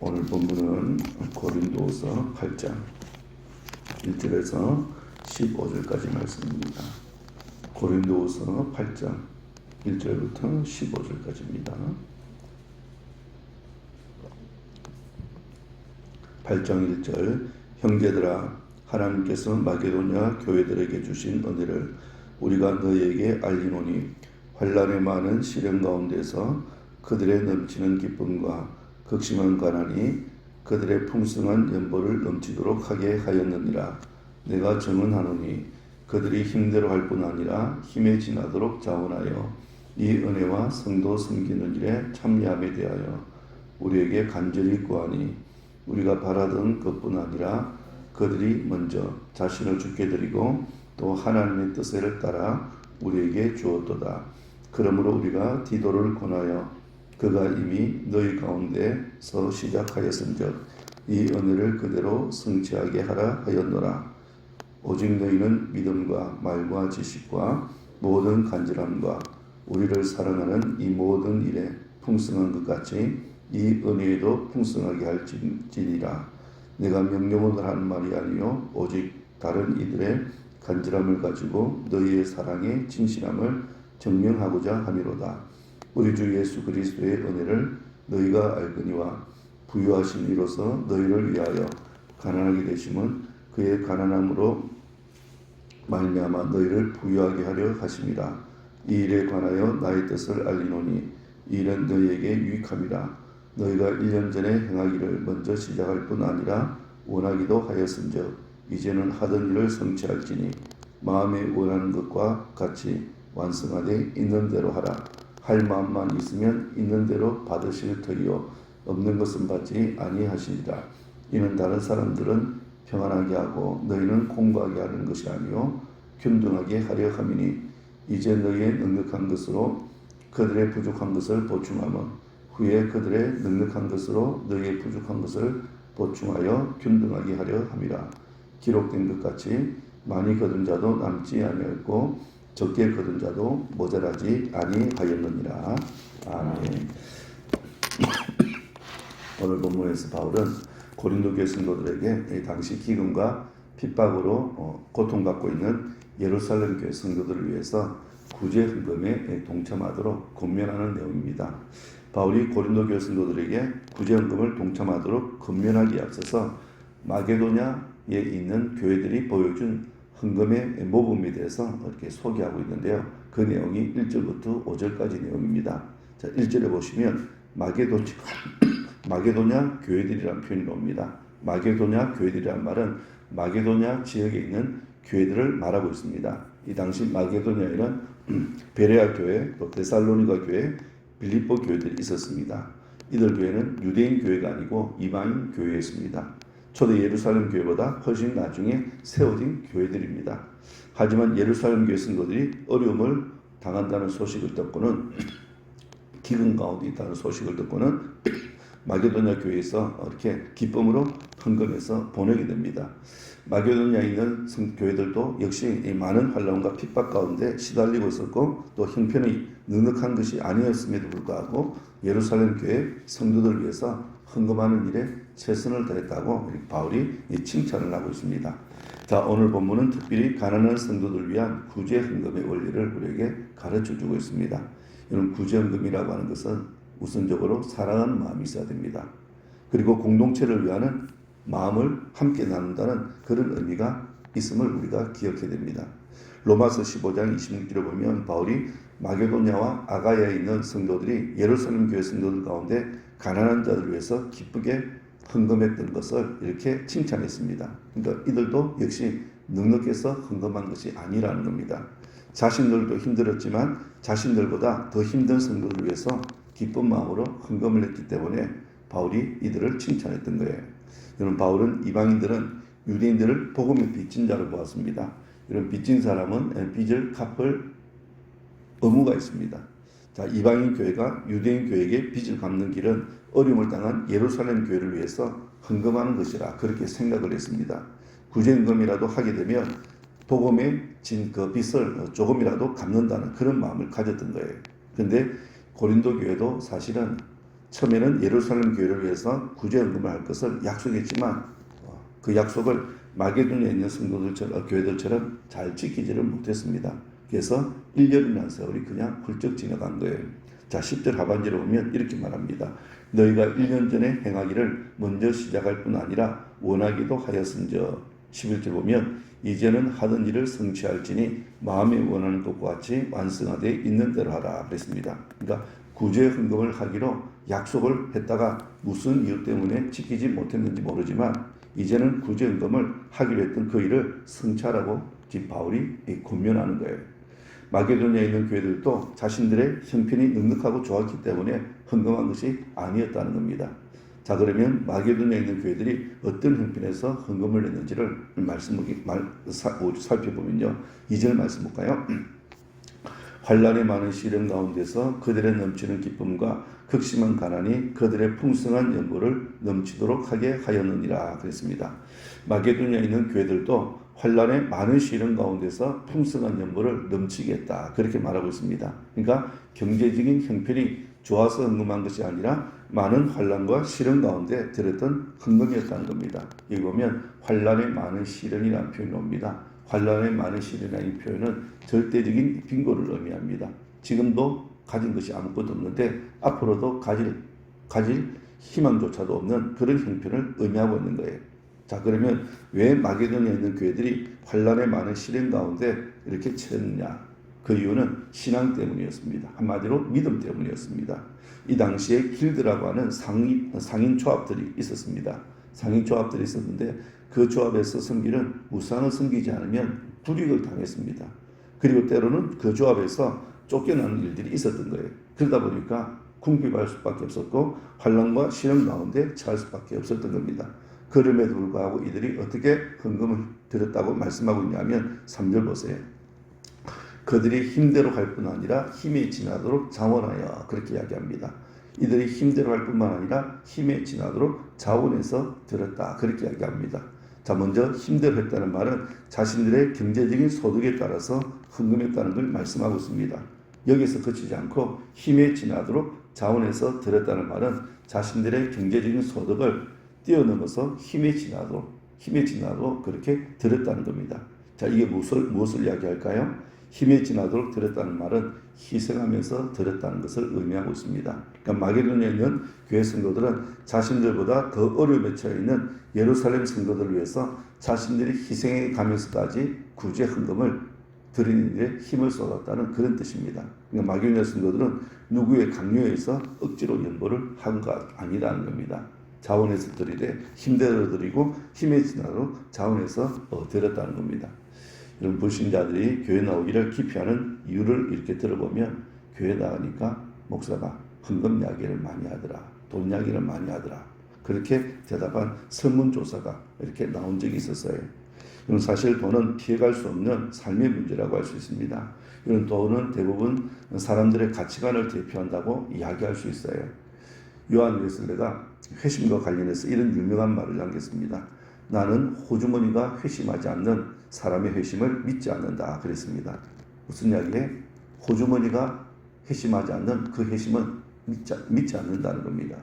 오늘 본문은 고린도서 8장 1절에서 15절까지 말씀입니다. 고린도서 8장 1절부터 15절까지입니다. 8장 1절 형제들아 하나님께서 마게도냐 교회들에게 주신 은혜를 우리가 너희에게 알리노니 환난에 많은 시련 가운데서 그들의 넘치는 기쁨과 극심한 가난이 그들의 풍성한 연보를 넘치도록 하게 하였느니라. 내가 증언하노니 그들이 힘대로 할 뿐 아니라 힘에 지나도록 자원하여 이 은혜와 성도 섬기는 일에 참여함에 대하여 우리에게 간절히 구하니 우리가 바라던 것뿐 아니라 그들이 먼저 자신을 주께 드리고 또 하나님의 뜻을 따라 우리에게 주었도다. 그러므로 우리가 디도를 권하여 그가 이미 너희 가운데서 시작하였은즉 이 은혜를 그대로 성취하게 하라 하였노라. 오직 너희는 믿음과 말과 지식과 모든 간절함과 우리를 사랑하는 이 모든 일에 풍성한 것 같이 이 은혜에도 풍성하게 할지니라. 내가 명령을 하는 말이 아니요 오직 다른 이들의 간절함을 가지고 너희의 사랑의 진실함을 증명하고자 함이로다. 우리 주 예수 그리스도의 은혜를 너희가 알거니와 부유하신 이로서 너희를 위하여 가난하게 되심은 그의 가난함으로 말미암아 너희를 부유하게 하려 하심이라. 이 일에 관하여 나의 뜻을 알리노니 이 일은 너희에게 유익함이라. 너희가 1년 전에 행하기를 먼저 시작할 뿐 아니라 원하기도 하였은즉 이제는 하던 일을 성취할지니 마음에 원하는 것과 같이 완성하되 있는 대로 하라. 할 마음만 있으면 있는 대로 받으실 터이요 없는 것은 받지 아니하시리라. 이는 다른 사람들은 평안하게 하고 너희는 공부하게 하는 것이 아니요 균등하게 하려 함이니 이제 너희의 넉넉한 것으로 그들의 부족한 것을 보충하면 후에 그들의 넉넉한 것으로 너희의 부족한 것을 보충하여 균등하게 하려 함이라. 기록된 것 같이 많이 거둔 자도 남지 아니하였고 적게 거둔 자도 모자라지 아니하였느니라. 아멘. 오늘 본문에서 바울은 고린도 교회 성도들에게 당시 기근과 핍박으로 고통받고 있는 예루살렘 교회 성도들을 위해서 구제 헌금에 동참하도록 권면하는 내용입니다. 바울이 고린도 교회 성도들에게 구제 헌금을 동참하도록 권면하기에 앞서서 마게도냐에 있는 교회들이 보여준 헌금의 모범에 대해서 이렇게 소개하고 있는데요. 그 내용이 1절부터 5절까지 내용입니다. 자, 1절에 보시면 마게도냐 교회들이라는 표현이 나옵니다. 마게도냐 교회들이라는 말은 마게도냐 지역에 있는 교회들을 말하고 있습니다. 이 당시 마게도냐에는 베레아 교회, 또 데살로니가 교회, 빌립보 교회들이 있었습니다. 이들 교회는 유대인 교회가 아니고 이방인 교회였습니다. 초대 예루살렘 교회보다 훨씬 나중에 세워진 교회들입니다. 하지만 예루살렘 교회 성도들이 어려움을 당한다는 소식을 듣고는 기근 가운데 있다는 소식을 듣고는 마게도냐 교회에서 이렇게 기쁨으로 헌금해서 보내게 됩니다. 마게도냐에 있는 교회들도 역시 많은 환난과 핍박 가운데 시달리고 있었고 또 형편이 넉넉한 것이 아니었음에도 불구하고 예루살렘 교회 성도들을 위해서 헌금하는 일에 최선을 다했다고 바울이 칭찬을 하고 있습니다. 자, 오늘 본문은 특별히 가난한 성도들을 위한 구제 헌금의 원리를 우리에게 가르쳐주고 있습니다. 이런 구제 헌금이라고 하는 것은 우선적으로 사랑하는 마음이 있어야 됩니다. 그리고 공동체를 위하는 마음을 함께 나눈다는 그런 의미가 있음을 우리가 기억해야 됩니다. 로마서 15장 26절을 보면 바울이 마게도냐와 아가야에 있는 성도들이 예루살렘 교회 성도들 가운데 가난한 자들을 위해서 기쁘게 헌금했던 것을 이렇게 칭찬했습니다. 그러니까 이들도 역시 넉넉해서 헌금한 것이 아니라는 겁니다. 자신들도 힘들었지만 자신들보다 더 힘든 성도들을 위해서 기쁜 마음으로 헌금을 했기 때문에 바울이 이들을 칭찬했던 거예요. 여러분, 바울은 이방인들은 유대인들을 복음의 빚진 자로 보았습니다. 이런 빚진 사람은 빚을 갚을 의무가 있습니다. 자, 이방인 교회가 유대인 교회에게 빚을 갚는 길은 어려움을 당한 예루살렘 교회를 위해서 헌금하는 것이라 그렇게 생각을 했습니다. 구제헌금이라도 하게 되면 복음에 진 그 빚을 조금이라도 갚는다는 그런 마음을 가졌던 거예요. 그런데 고린도 교회도 사실은 처음에는 예루살렘 교회를 위해서 구제헌금을 할 것을 약속했지만 그 약속을 마게도니아에 있는 성도들처럼 교회들처럼 잘 지키지를 못했습니다. 그래서 1년이라는 세월이 그냥 훌쩍 지나간 거예요. 자, 10절 하반절에 보면 이렇게 말합니다. 너희가 1년 전에 행하기를 먼저 시작할 뿐 아니라 원하기도 하였은저. 11절 보면 이제는 하던 일을 성취할지니 마음에 원하는 것과 같이 완성하되 있는 대로 하라 그랬습니다. 그러니까 구제 헌금을 하기로 약속을 했다가 무슨 이유 때문에 지키지 못했는지 모르지만 이제는 구제 헌금을 하기로 했던 그 일을 성취하라고 지금 바울이 권면하는 거예요. 마게도니아에 있는 교회들도 자신들의 형편이 넉넉하고 좋았기 때문에 헌금한 것이 아니었다는 겁니다. 자, 그러면 마게도니아에 있는 교회들이 어떤 형편에서 헌금을 했는지를 살펴보면요. 2절 말씀 볼까요? 환난의 많은 시련 가운데서 그들의 넘치는 기쁨과 극심한 가난이 그들의 풍성한 연보를 넘치도록 하게 하였느니라 그랬습니다. 마게도니아에 있는 교회들도 환난의 많은 시련 가운데서 풍성한 연보를 넘치게 했다. 그렇게 말하고 있습니다. 그러니까 경제적인 형편이 좋아서 헌금한 것이 아니라 많은 환난과 시련 가운데 들었던 헌금이었다는 겁니다. 여기 보면 환난의 많은 시련이라는 표현이 옵니다. 환난의 많은 시련이라는 표현은 절대적인 빈곤을 의미합니다. 지금도 가진 것이 아무것도 없는데 앞으로도 가질 희망조차도 없는 그런 형편을 의미하고 있는 거예요. 자, 그러면 왜 마게도니아에 있는 교회들이 환난의 많은 시련 가운데 이렇게 처했느냐? 그 이유는 신앙 때문이었습니다. 한마디로 믿음 때문이었습니다. 이 당시에 길드라고 하는 상인 조합들이 있었습니다. 상인 조합들이 있었는데 그 조합에서 섬기는 우상을 섬기지 않으면 불이익을 당했습니다. 그리고 때로는 그 조합에서 쫓겨나는 일들이 있었던 거예요. 그러다 보니까 궁핍할 수밖에 없었고 환난과 시련 가운데 처할 수밖에 없었던 겁니다. 그럼에도 불구하고 이들이 어떻게 헌금을 드렸다고 말씀하고 있냐면 3절 보세요. 그들이 힘대로 할 뿐 아니라 힘에 지나도록 자원하여 그렇게 이야기합니다. 이들이 힘대로 할 뿐만 아니라 힘에 지나도록 자원해서 들었다 그렇게 이야기합니다. 자, 먼저 힘대로 했다는 말은 자신들의 경제적인 소득에 따라서 헌금했다는 걸 말씀하고 있습니다. 여기서 그치지 않고 힘에 지나도록 자원해서 들었다는 말은 자신들의 경제적인 소득을 뛰어넘어서 힘에 지나도록 그렇게 들었다는 겁니다. 자, 이게 무엇을 이야기할까요? 힘에 지나도록 들었다는 말은 희생하면서 들었다는 것을 의미하고 있습니다. 그러니까 마게도니아에 있는 교회 성도들은 자신들보다 더 어려움에 처해 있는 예루살렘 성도들을 위해서 자신들이 희생해 가면서까지 구제 헌금을 드리는 일에 힘을 쏟았다는 그런 뜻입니다. 그러니까 마게도니아 성도들은 누구의 강요에 의해서 억지로 연보를 한 것 아니라는 겁니다. 자원해서 드리되 힘대로 드리고 힘에 지나도록 자원해서 드렸다는 겁니다. 이런 불신자들이 교회 나오기를 기피하는 이유를 이렇게 들어보면 교회 나가니까 목사가 헌금 이야기를 많이 하더라. 돈 이야기를 많이 하더라. 그렇게 대답한 설문조사가 이렇게 나온 적이 있었어요. 이건 사실 돈은 피해갈 수 없는 삶의 문제라고 할 수 있습니다. 이런 돈은 대부분 사람들의 가치관을 대표한다고 이야기할 수 있어요. 요한 웨슬레가 회심과 관련해서 이런 유명한 말을 남겼습니다. 나는 호주머니가 회심하지 않는 사람의 회심을 믿지 않는다 그랬습니다. 무슨 이야기에? 호주머니가 회심하지 않는 그 회심은 믿지 않는다는 겁니다.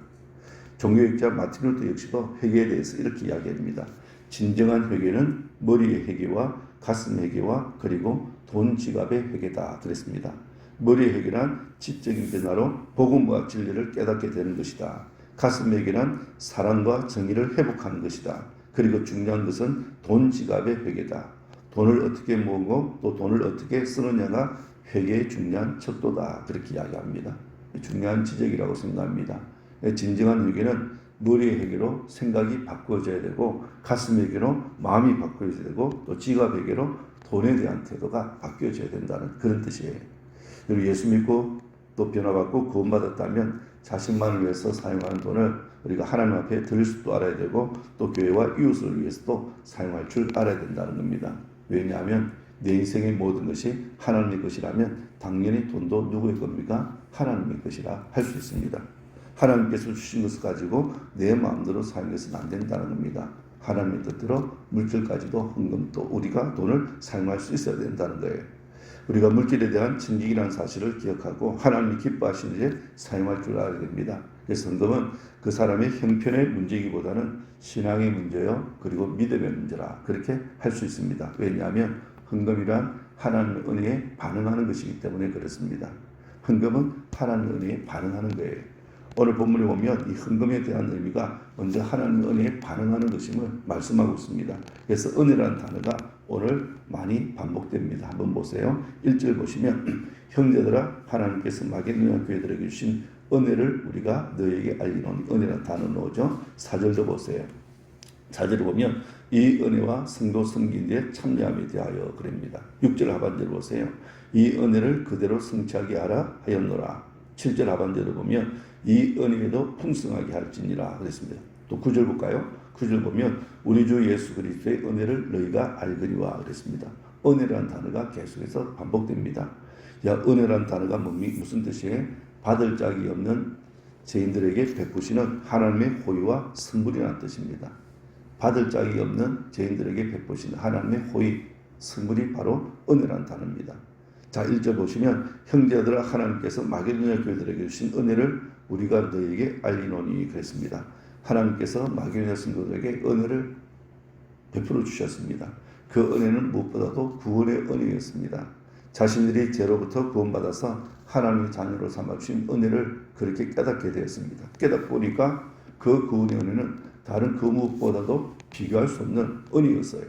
종교학자 마틴 루터 역시도 회개에 대해서 이렇게 이야기합니다. 진정한 회개는 머리의 회개와 가슴 회개와 그리고 돈 지갑의 회개다 그랬습니다. 머리의 회개란 지적인 변화로 복음과 진리를 깨닫게 되는 것이다. 가슴 회개란 사랑과 정의를 회복하는 것이다. 그리고 중요한 것은 돈 지갑의 회개다. 돈을 어떻게 모으고 또 돈을 어떻게 쓰느냐가 회개의 중요한 척도다. 그렇게 이야기합니다. 중요한 지적이라고 생각합니다. 진정한 회개는 머리의 회개로 생각이 바꿔져야 되고 가슴 회개로 마음이 바꿔져야 되고 또 지갑 회개로 돈에 대한 태도가 바뀌어져야 된다는 그런 뜻이에요. 그리고 예수 믿고 또 변화받고 구원받았다면 자신만을 위해서 사용하는 돈을 우리가 하나님 앞에 드릴 수도 알아야 되고 또 교회와 이웃을 위해서도 사용할 줄 알아야 된다는 겁니다. 왜냐하면 내 인생의 모든 것이 하나님의 것이라면 당연히 돈도 누구의 겁니까? 하나님의 것이라 할 수 있습니다. 하나님께서 주신 것을 가지고 내 마음대로 사용해서는 안 된다는 겁니다. 하나님의 뜻대로 물질까지도 헌금 또 우리가 돈을 사용할 수 있어야 된다는 거예요. 우리가 물질에 대한 진직이라는 사실을 기억하고 하나님이 기뻐하시는 일에 사용할 줄 알아야 됩니다. 그래서 헌금은 그 사람의 형편의 문제이기보다는 신앙의 문제요, 그리고 믿음의 문제라 그렇게 할 수 있습니다. 왜냐하면 헌금이란 하나님의 은혜에 반응하는 것이기 때문에 그렇습니다. 헌금은 하나님의 은혜에 반응하는 거예요. 오늘 본문에 보면 이 헌금에 대한 의미가 먼저 하나님의 은혜에 반응하는 것임을 말씀하고 있습니다. 그래서 은혜라는 단어가 오늘 많이 반복됩니다. 한번 보세요. 1절 보시면 형제들아 하나님께서 마게도냐 교회들에게 주신 은혜를 우리가 너에게 알리노니, 은혜라는 단어 나오죠. 4절도 보세요. 4절을 보면 이 은혜와 성도 섬긴 데 참여함에 대하여 그럽니다. 6절 하반절 보세요. 이 은혜를 그대로 성취하게 하라 하였노라. 7절 하반절을 보면 이 은혜에도 풍성하게 할지니라 그랬습니다. 또 9절 볼까요? 9절 보면 우리 주 예수 그리스도의 은혜를 너희가 알거니와 그랬습니다. 은혜라는 단어가 계속해서 반복됩니다. 야, 은혜라는 단어가 무슨 뜻이에요? 받을 짝이 없는 죄인들에게 베푸시는 하나님의 호의와 선물이라는 뜻입니다. 받을 짝이 없는 죄인들에게 베푸시는 하나님의 호의, 선물이 바로 은혜라는 단어입니다. 자, 1절 보시면 형제들아 하나님께서 마게도냐 교회들에게 주신 은혜를 우리가 너에게 알리노니 그랬습니다. 하나님께서 마게도냐 성도들에게 은혜를 베풀어 주셨습니다. 그 은혜는 무엇보다도 구원의 은혜였습니다. 자신들이 죄로부터 구원받아서 하나님의 자녀로 삼아주신 은혜를 그렇게 깨닫게 되었습니다. 깨닫고 보니까 그 구원의 은혜는 다른 그 무엇보다도 비교할 수 없는 은혜였어요.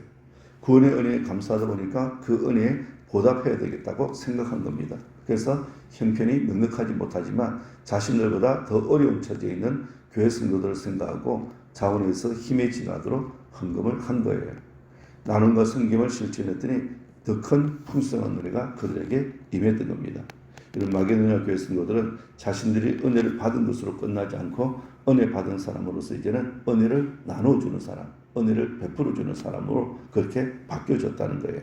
구원의 은혜에 감사하다 보니까 그 은혜에 보답해야 되겠다고 생각한 겁니다. 그래서 형편이 넉넉하지 못하지만 자신들보다 더 어려운 처지에 있는 교회 성도들을 생각하고 자원에서 힘에 지나도록 헌금을 한 거예요. 나눔과 섬김을 실천했더니 더 큰 풍성한 은혜가 그들에게 임했던 겁니다. 이런 마게도냐 교회 성도들은 자신들이 은혜를 받은 것으로 끝나지 않고 은혜 받은 사람으로서 이제는 은혜를 나눠주는 사람, 은혜를 베풀어주는 사람으로 그렇게 바뀌어졌다는 거예요.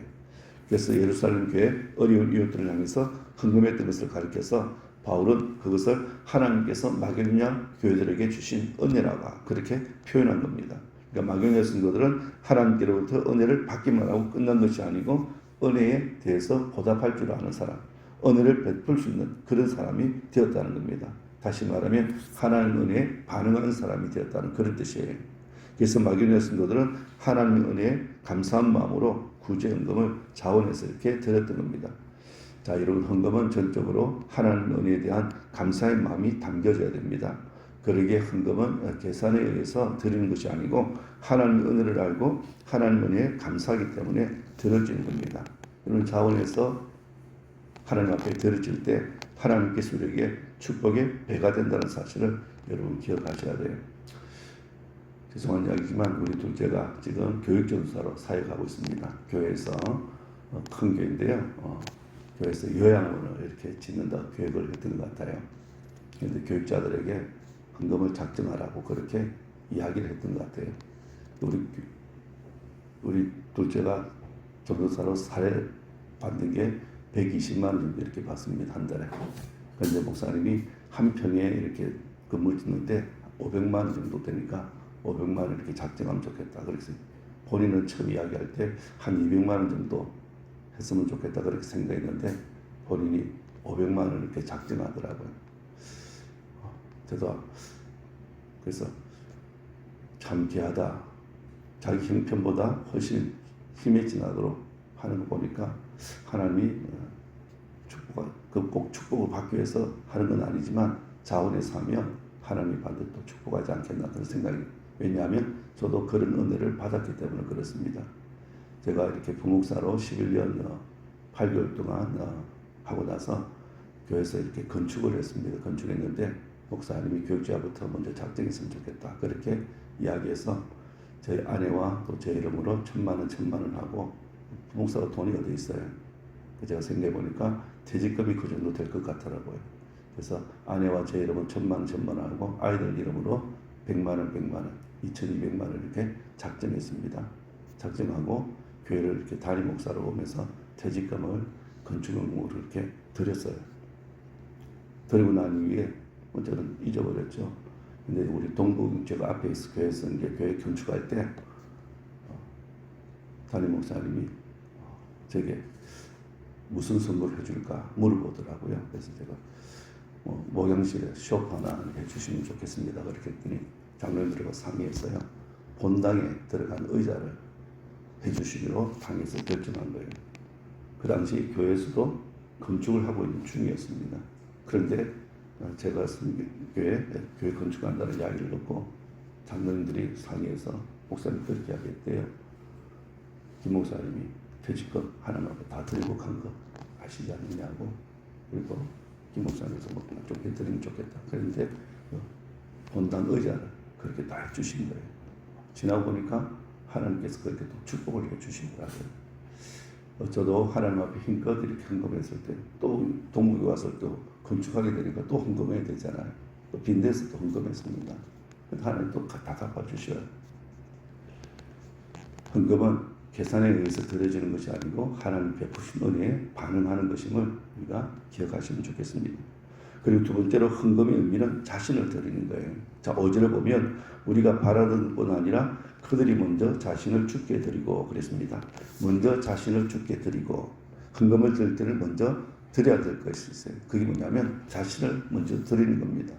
그래서 예루살렘 교회 어려운 이웃들을 향해서 헌금했던 것을 가리켜서 바울은 그것을 하나님께서 마게도냐 교회들에게 주신 은혜라고 그렇게 표현한 겁니다. 그러니까 마게도냐 성도들은 하나님께로부터 은혜를 받기만 하고 끝난 것이 아니고 은혜에 대해서 보답할 줄 아는 사람, 은혜를 베풀 수 있는 그런 사람이 되었다는 겁니다. 다시 말하면 하나님 은혜에 반응하는 사람이 되었다는 그런 뜻이에요. 그래서 마게도냐 성도들은 하나님의 은혜에 감사한 마음으로 구제 헌금을 자원해서 이렇게 드렸던 겁니다. 자, 여러분, 헌금은 전적으로 하나님 은혜에 대한 감사의 마음이 담겨져야 됩니다. 그러기에 헌금은 계산에 의해서 드리는 것이 아니고 하나님의 은혜를 알고 하나님 은혜에 감사하기 때문에 드려지는 겁니다. 여러분, 자원해서 하나님 앞에 드려질 때 하나님께서 우리에게 축복의 배가 된다는 사실을 여러분 기억하셔야 돼요. 죄송한 이야기지만 우리 둘째가 지금 교육전도사로 사역하고 있습니다. 교회에서 큰 교회인데요. 교회에서 요양원을 이렇게 짓는다 계획을 했던 것 같아요. 그런데 교육자들에게 헌금을 작정하라고 그렇게 이야기를 했던 것 같아요. 우리 둘째가 전도사로 사례 받는 게 120만 원 정도 이렇게 받습니다. 한 달에. 그런데 목사님이 한 평에 이렇게 건물 짓는데 500만 원 정도 되니까 500만 원 이렇게 작정하면 좋겠다. 그래서 본인은 처음 이야기할 때 한 200만 원 정도 했으면 좋겠다. 그렇게 생각했는데 본인이 500만 원 이렇게 작정하더라고요. 저도 그래서 참 귀하다. 자기 형편보다 훨씬 힘에 지나도록 하는 거 보니까 하나님이 꼭 축복을 받기 위해서 하는 건 아니지만 자원해서 하면 하나님이 반드시 또 축복하지 않겠나 그런 생각이. 왜냐하면 저도 그런 은혜를 받았기 때문에 그렇습니다. 제가 이렇게 부목사로 11년 8개월 동안 하고 나서 교회에서 이렇게 건축을 했습니다. 건축했는데 목사님이 교육자부터 먼저 작정했으면 좋겠다. 그렇게 이야기해서 제 아내와 또 제 이름으로 1,000만 원 하고 부목사가 돈이 어디 있어요. 제가 생각해 보니까 퇴직금이 그 정도 될 것 같더라고요. 그래서 아내와 제 이름은 1,000만 원 하고 아이들 이름으로 100만 원, 2,200만 원 이렇게 작정했습니다. 작정하고 교회를 이렇게 담임 목사로 오면서 퇴직금을 건축금으로 이렇게 드렸어요. 드리고 난 이후에 저는 잊어버렸죠. 근데 우리 동부 제가 앞에 있어 교회에서 이제 교회 건축할 때 담임 목사님이 제게 무슨 선물을 해줄까 물어보더라고요. 그래서 제가 목욕실에 쇼파 하나 해주시면 좋겠습니다. 그렇게 했더니 장로님들과 상의해서요. 본당에 들어간 의자를 해주시기로 당에서 결정한 거예요. 그 당시 교회에서도 건축을 하고 있는 중이었습니다. 그런데 제가 교회 건축한다는 이야기를 듣고 장로님들이 상의해서 목사님 그렇게 하겠대요. 김 목사님이 퇴직금 하나만 다 드리고 간 거 아시지 않느냐고. 그리고 김 목사님께서 좀 해드리면 좋겠다. 그런데 본당 의자를 그렇게 다 해주신 거예요. 지나고 보니까 하나님께서 그렇게 또 축복을 해주시더라고요. 저도 하나님 앞에 힘껏 이렇게 헌금했을 때 또 동국에 와서 또 건축하게 되니까 또 헌금해야 되잖아요. 또 빈대서 또 헌금했습니다. 하나님 또 다 갚아주셔요. 헌금은 계산에 의해서 드려지는 것이 아니고 하나님 베푸신 은혜에 반응하는 것임을 우리가 기억하시면 좋겠습니다. 그리고 두 번째로 헌금의 의미는 자신을 드리는 거예요. 자, 5절을 보면 우리가 바라는 것뿐 아니라 그들이 먼저 자신을 주께 드리고 그랬습니다. 먼저 자신을 주께 드리고 헌금을 드릴 때는 먼저 드려야 될 것이 있어요. 그게 뭐냐면 자신을 먼저 드리는 겁니다.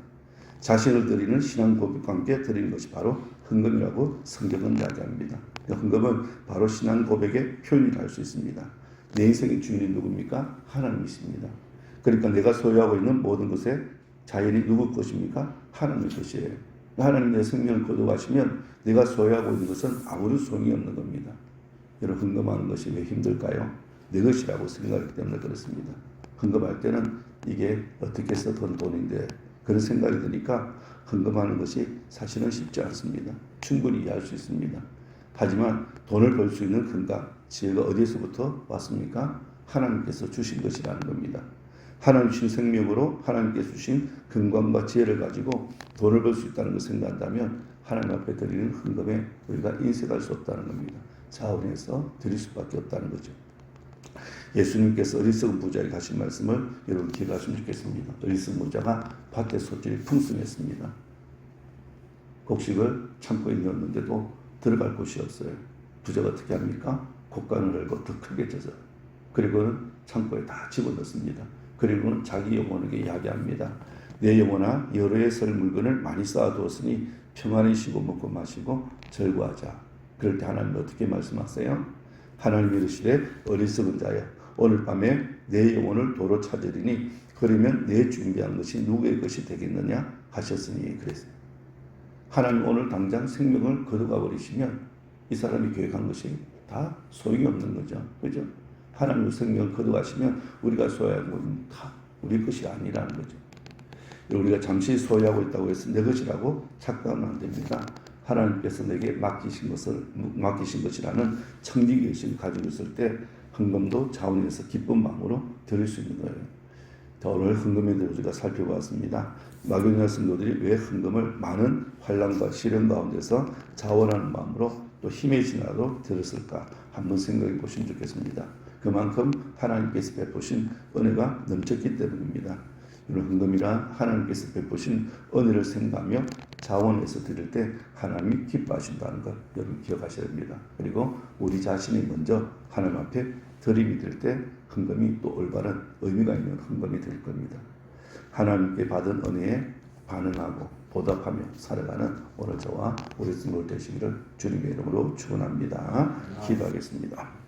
자신을 드리는 신앙 고백과 함께 드리는 것이 바로 헌금이라고 성경은 이야기합니다. 헌금은 바로 신앙 고백의 표현이라 할 수 있습니다. 내 인생의 주인이 누굽니까? 하나님이십니다. 그러니까 내가 소유하고 있는 모든 것의 자연이 누구 것입니까? 하나님의 것이에요. 하나님 내 생명을 거둬가시면 내가 소유하고 있는 것은 아무런 소용이 없는 겁니다. 여러분 헌금하는 것이 왜 힘들까요? 내 것이라고 생각하기 때문에 그렇습니다. 헌금할 때는 이게 어떻게 썼던 돈인데 그런 생각이 드니까 헌금하는 것이 사실은 쉽지 않습니다. 충분히 이해할 수 있습니다. 하지만 돈을 벌 수 있는 근간, 지혜가 어디에서부터 왔습니까? 하나님께서 주신 것이라는 겁니다. 하나님 주신 생명으로 하나님께서 주신 근간과 지혜를 가지고 돈을 벌 수 있다는 것을 생각한다면 하나님 앞에 드리는 헌금에 우리가 인색할 수 없다는 겁니다. 자원해서 드릴 수밖에 없다는 거죠. 예수님께서 어리석은 부자에게 하신 말씀을 여러분 기억하시면 좋겠습니다. 어리석은 부자가 밭에 소질이 풍성했습니다. 곡식을 창고에 넣었는데도 들어갈 곳이 없어요. 부자가 어떻게 합니까? 곡간을 열고 더 크게 져서 그리고는 창고에 다 집어넣습니다. 그리고는 자기 영혼에게 이야기합니다. 내 영혼아 여러 해 설 물건을 많이 쌓아두었으니 평안히 쉬고 먹고 마시고 절구하자. 그럴 때 하나님 어떻게 말씀하세요? 하나님이 이르시되 어리석은 자여 오늘 밤에 내 영혼을 도로 찾으리니 그러면 내 준비한 것이 누구의 것이 되겠느냐 하셨으니 그랬어요. 하나님 오늘 당장 생명을 거둬가 버리시면 이 사람이 계획한 것이 다 소용이 없는 거죠. 그죠? 하나님의 생명을 거둬가시면 우리가 소유하고 있는 다 우리 것이 아니라는 거죠. 우리가 잠시 소유하고 있다고 해서 내 것이라고 착각하면 안 됩니다. 하나님께서 내게 맡기신 것이라는 청지 결심을 가지고 있을 때 헌금도 자원에서 기쁜 마음으로 드릴 수 있는 거예요. 오늘 헌금에 대해서 우리가 살펴보았습니다. 마게도냐 성도들이 왜 헌금을 많은 환난과 시련 가운데서 자원하는 마음으로 또 힘의 진화로 드렸을까 한번 생각해 보시면 좋겠습니다. 그만큼 하나님께서 베푸신 은혜가 넘쳤기 때문입니다. 이런 헌금이란 하나님께서 베푸신 은혜를 생각하며 자원해서 드릴 때 하나님이 기뻐하신다는 것 여러분 기억하셔야 됩니다. 그리고 우리 자신이 먼저 하나님 앞에 드림이 될 때 헌금이 또 올바른 의미가 있는 헌금이 될 겁니다. 하나님께 받은 은혜에 반응하고 보답하며 살아가는 오늘 저와 우리 성도 되시기를 주님의 이름으로 축원합니다. 기도하겠습니다.